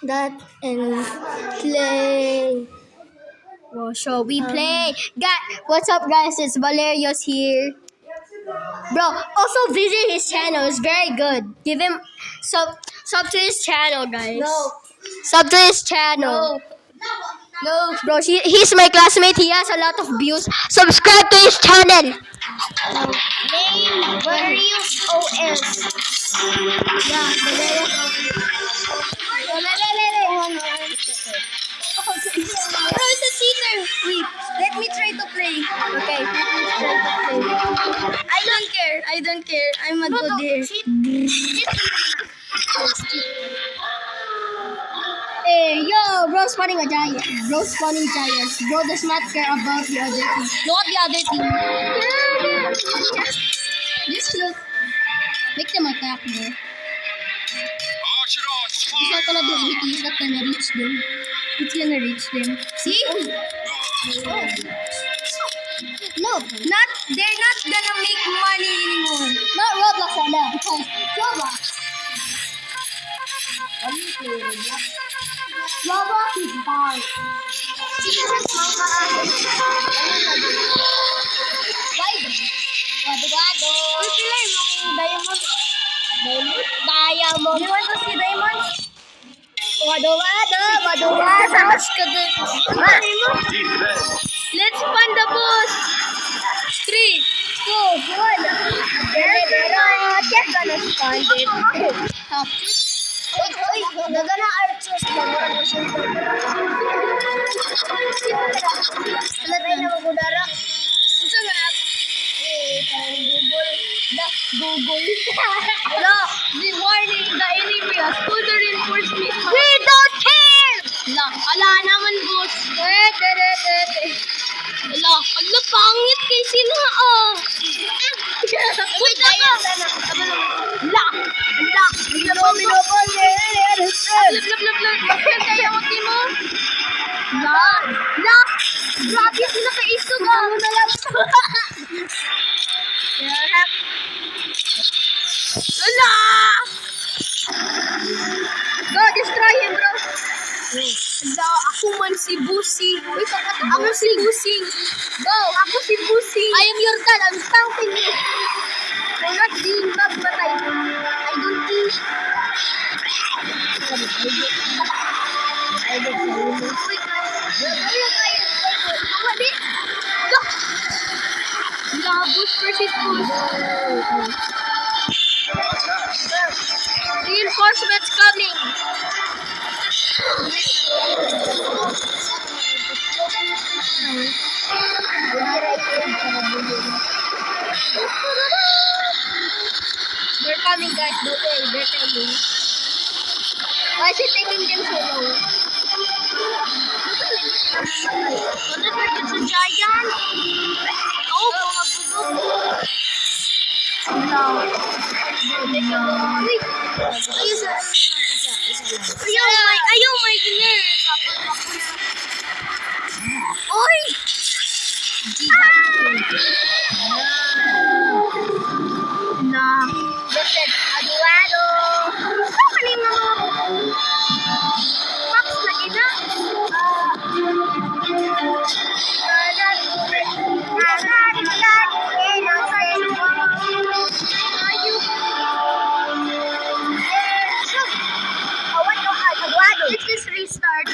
that and play. Well, shall we play? What's up, guys? It's Valerios here. Bro, also visit his channel. It's very good. Give him sub to his channel, guys. No. Sub to his channel. No. Bro, he's my classmate. He has a lot of views. Subscribe to his channel. Name Valerios OS. Yeah, Bro, it's a cheater. Wait, let me try to play. Okay, let me try to play. I don't care. I'm a good here. Hey, yo, bro spawning a giant. Bro spawning giants. Bro does not care about the other team. Not the other team. Just look. Make them attack, bro. He's not gonna do anything. He's not gonna reach them. It's gonna reach them. See? No, They're not gonna make money anymore. not Roblox right now because Roblox. Roblox is bad. Wado. Uy, sila yung diamond. Diamond. You want to see diamonds? Wado. Takas ka dun. Let's fund the boss. 3, 2, 1. Just gonna spawn it. Uy, nagana archers na mo ano siya. Lalay na magudara. Unsa nga app? Parang Google. Wala, the warning, the enemy has put the reinforcement. We don't care! Ala naman, boss. Ala, pangit kay sila, oh. Punta ka. Bakit kaya mo, Timo? Grabe sila kay Isog, ah. Ala! Go, destroy him, bro. Ako man si Busi. Ako si Busing. Go, ako si Busing. I am your dad. I'm stalking you. I'm not being magbatay. I don't think. Boost versus boost. Reinforcements coming. They're coming, guys. Don't worry. They're coming. Why is it taking them so long? What if it's a giant? Oh, no. Wait. Ayaw, my goodness. Oy! Listen, aduado. Saan ka yung mga box lagi na? Let's just restart.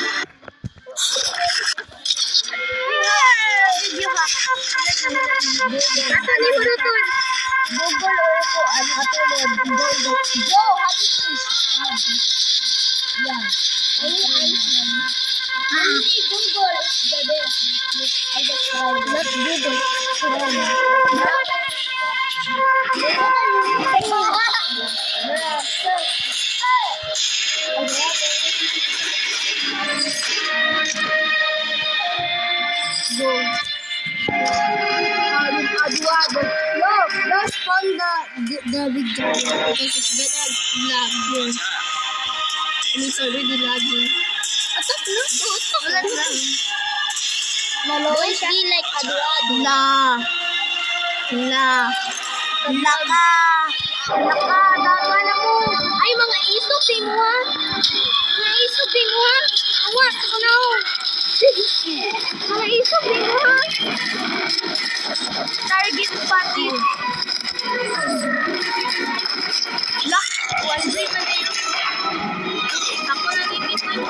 Asan yung marutun? Google o po, ano ato mo, Google. Go, happy fish. Yeah. Only Google is the best. I just tried. Not Google. Go. Aduado. No, don't spawn the big giant because it's gonna lag here. And it's already lagging. Attack na. Go, attack. Wala na. Don't be like Aduado. Nah. Wala ka. Nakadaga na mo. Ay, mga isok, di mo ha? Mga isok, di mo ha? Awak, ako na ako. Mga isok, di mo ha? Target spotted. Lock, 1 break na yun. Ako na limit na yun.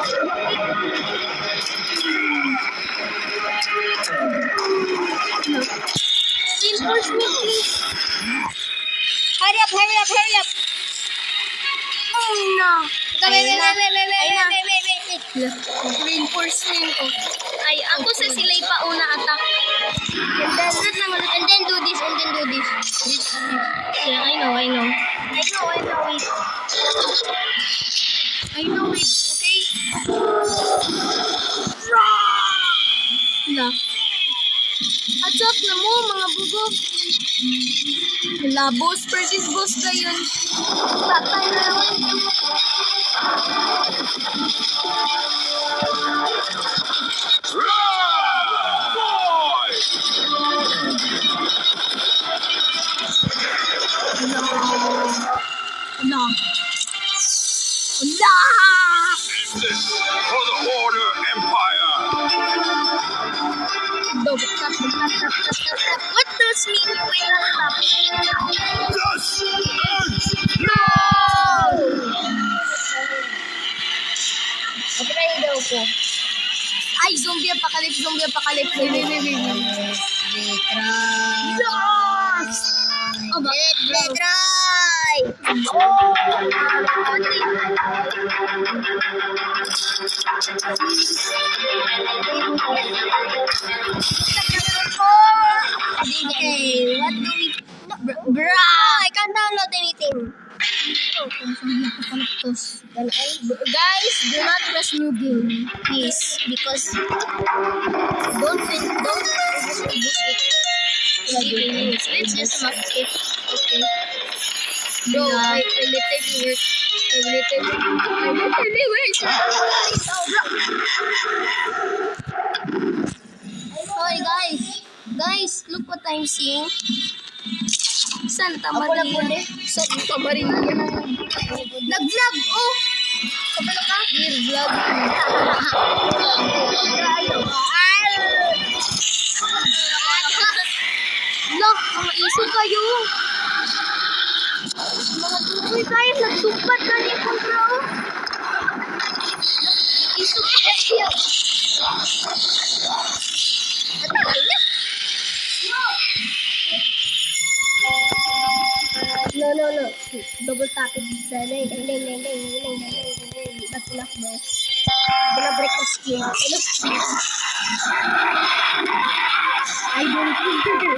Reinforcement, please. Hurry up, hurry up, hurry up. Oh, no. Wait. Reinforcement ko. Ay, ako sa sila'y pauna attack. And then do this, and then do this. Yeah, I know. Wait. I know it, okay? Wala. Attack na mo, mga bugog. Wala, boss versus boss na yun. Patay na naman. Wala. This for the Order Empire. Tap. What does mean wait tap? Thus ends. No! Patry daw ko. Ay, zombie apocalypse. Wait. Yes! Oh, Let's try! Okay, what do we... Bruh! I can't download anything. Guys, do not press new game, please, because don't boost it. It's just a mistake. Okay. Bro, I literally work. Sorry, guys, look what I'm seeing. Santa Maria. Nag-vlog, oh! Kapalo ka? Weird vlog. Look, mga iso kayo. Mga tutoy kayo, nagsupat na niya po, bro. Iso kayo. No. Double tap it. Dang. That's enough, bro. Gonna break the skin. I don't care.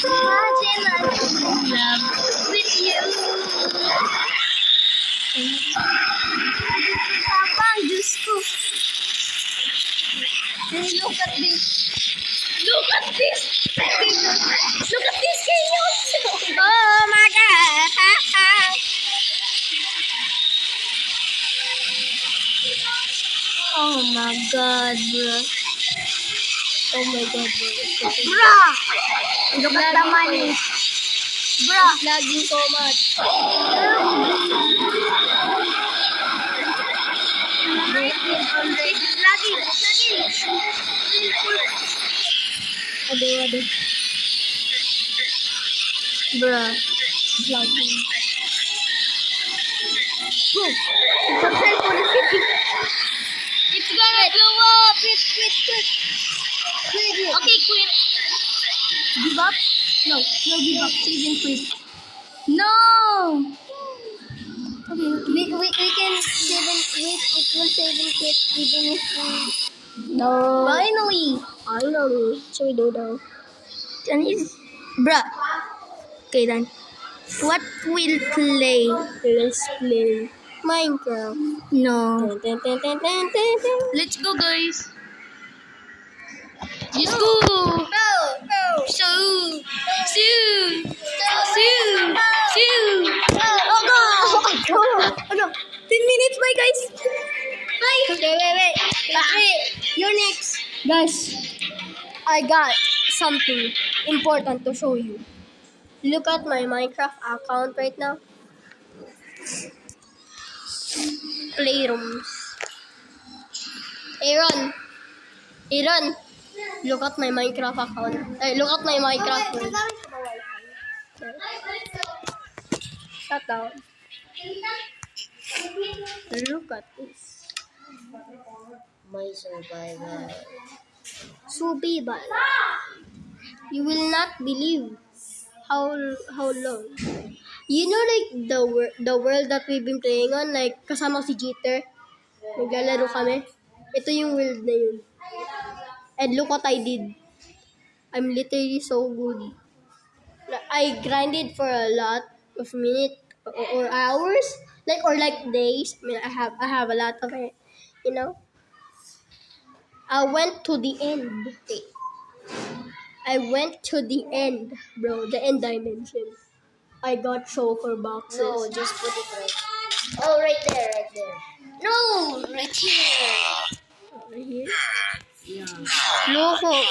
Imagine I'm in love with you. Papa, Diyos ko. Hey, look at this. Look at this. Look at this chaos. Oh my god. Oh my god, bro. Oh my god, bro. Bruh! Look at the money. Bruh! It's lagging so much. It's lagging. Ado. Bruh. It's lagging. Go! Prepare for the city. It's gonna blow up. Quit. Okay, quit. Give up? No give up. Save and quit. No! Okay, we can save and wait. It will save and quit even if we... No. Finally! Should we do though? Then is... Bruh. Okay, then. What will play? Let's play Minecraft. No. Dun. Let's go, guys. Let's go. Go. So. Oh no. 10 minutes, bye, guys. Bye. Okay, wait. You're next. Guys, I got something important to show you. Look at my Minecraft account right now. Playrooms. Aaron, Aaron, look at my Minecraft account. Look at my Minecraft world. Shut down. Look at this. My survival. Survival. You will not believe how long. You know, like the world that we've been playing on, like kasama si Jeter. Naglalaro kami. Ito yung world na yun. And look what I did. I'm literally so good. I grinded for a lot of minutes or hours, or days. I mean, I have a lot of it, you know. I went to the end. I went to the end, bro. The end dimension. I got choker boxes. No, just put it right. Oh, right there. No, right here. Right here. Yeah. Loko.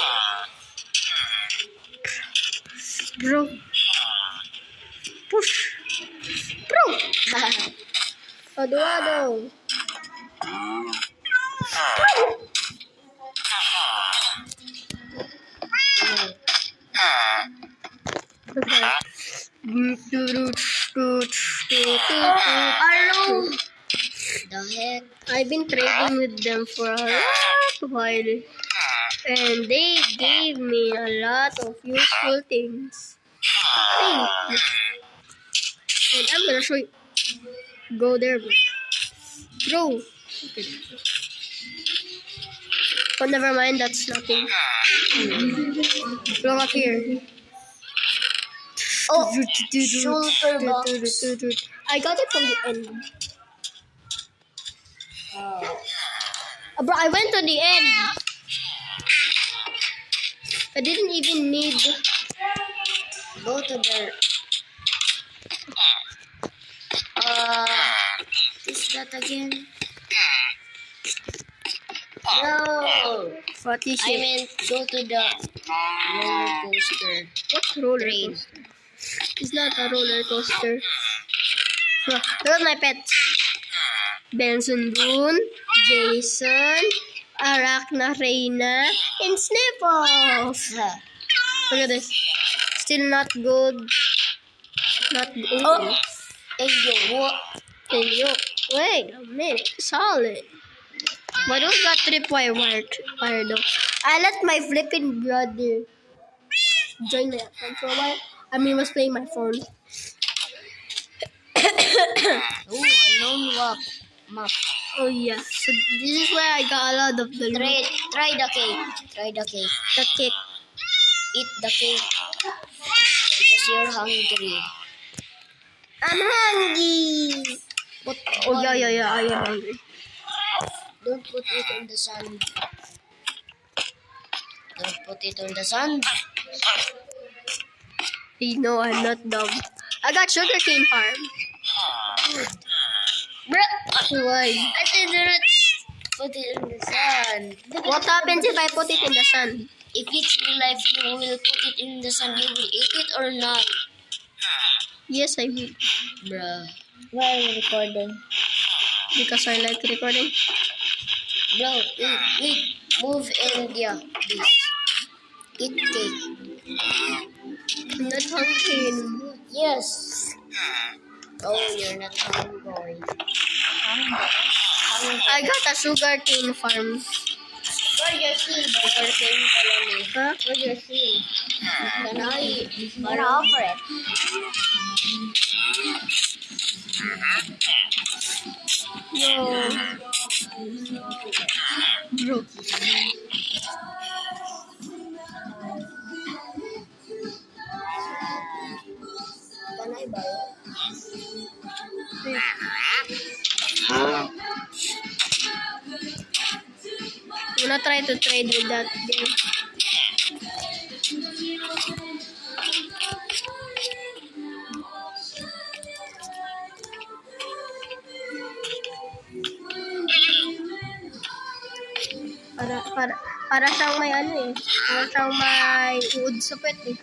Bro. Push. Bro. Ado. Hello. The heck? I've been trading with them for a while, and they gave me a lot of useful things. And I'm gonna show you. Go there, bro. Okay. Oh, never mind. That's nothing. Look up here. Oh, shulker box. I got it from the end. Oh. Bro, I went to the end. I didn't even need. Go to the. Is that again? No. What is I it? meant go to the roller coaster. What roller Train. coaster? It's not a roller coaster. Look at my pets. Benson Boone, Jason, Arachna Reina, and Sniffles. Look at this. Still not good. Not good. Oh. Hey, yo, what? Hey, yo. Wait a minute. Solid. Why don't got tripwire wire though? I let my flipping brother join my account for a while. I mean, was playing my phone. Ooh, unknown map. Oh yeah. So this is where I got a lot of the Try the cake. the cake. Eat the cake. Because you're hungry. I'm hungry. Put Oh yeah. I am hungry. Don't put it in the sun. Don't put it on the sun. You know I'm not dumb. I got sugarcane farm. Bruh. Why? I did not put it in the sun. What happens if I put it in the sun? If it's real life, you will put it in the sun. You will eat it or not? Yes, I will. Bruh. Why are you recording? Because I like recording. Bro, wait. Move and yeah, this. Eat cake. I'm not hungry. Yes. Oh, you're not hungry. I got a sugarcane farm. Where's your seed? Where's your seed? Huh? Where's your seed? Can I offer it? Yo. Bro. Can I borrow? I'm gonna try to trade with that game. Para siyang may ano eh. Para siyang may uod sa pet eh.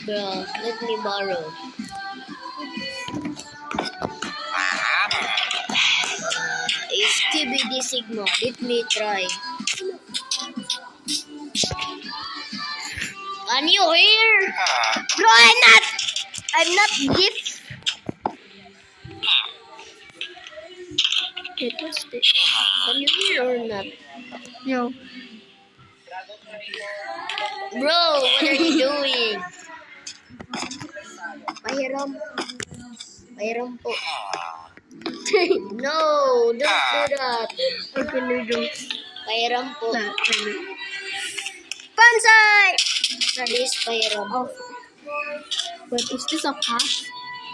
Bro, let me borrow. HTBD Sigma, let me try. Can you hear? Bro, I'm not gift. Wait, what's this? Can you hear or not? No. Bro, what are you doing? Pahiram po. No, don't do that. What can we do? Pahiram po. Pansay! That is pahiram. Oh. What is this, a pass?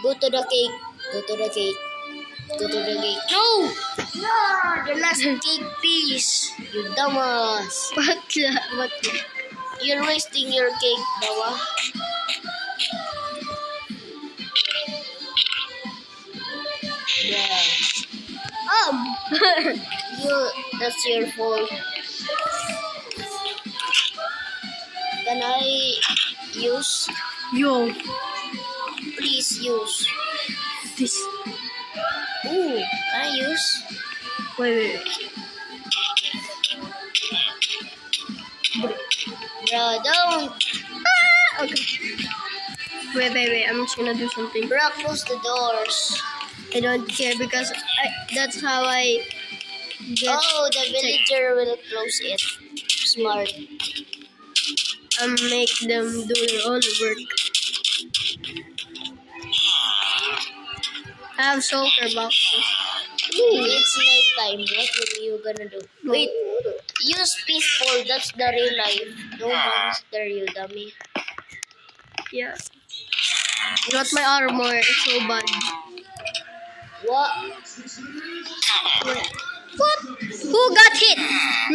Go to the cake. Go to the cake. Go to the cake. No! No! The last cake piece. You dumbass. What? You're wasting your cake, dawa. Yeah. That's your fault. Can I use? Yo. Please use. This. Ooh, can I use? Wait. Bro, don't. Okay. Wait. I'm just gonna do something. Bro, close the doors. I don't care because that's how I get. Oh, the villager will close it. Smart. Make them do their own work. I have shulker boxes. It's night time. What are you gonna do? Wait, use peaceful. That's the real life. No monster, you dummy. Yeah. Got my armor. It's so bad. What? What? Who got hit?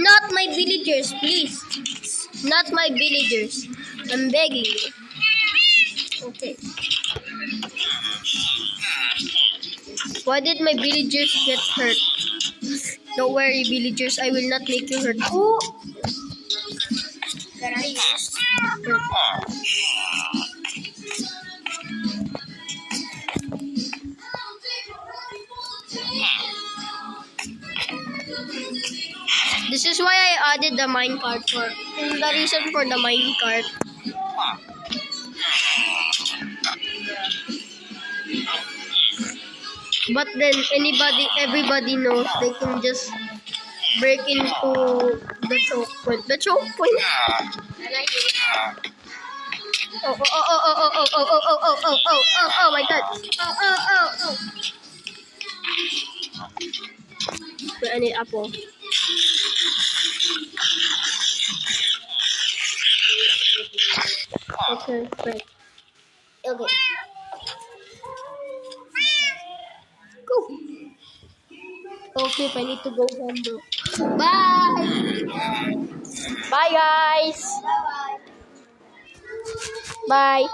Not my villagers, please. Not my villagers. I'm begging you. Okay. Why did my villagers get hurt? Don't worry, villagers. I will not make you hurt. Oh! Can I use? This is why I added the minecart for. The reason for the minecart. But then everybody knows they can just break into the choke point. The choke point. Can I use? Oh my god. Oh. Wait, I need apple. Okay, wait. Okay. Go. Okay, I need to go home, bro. Bye. Bye, guys. Bye.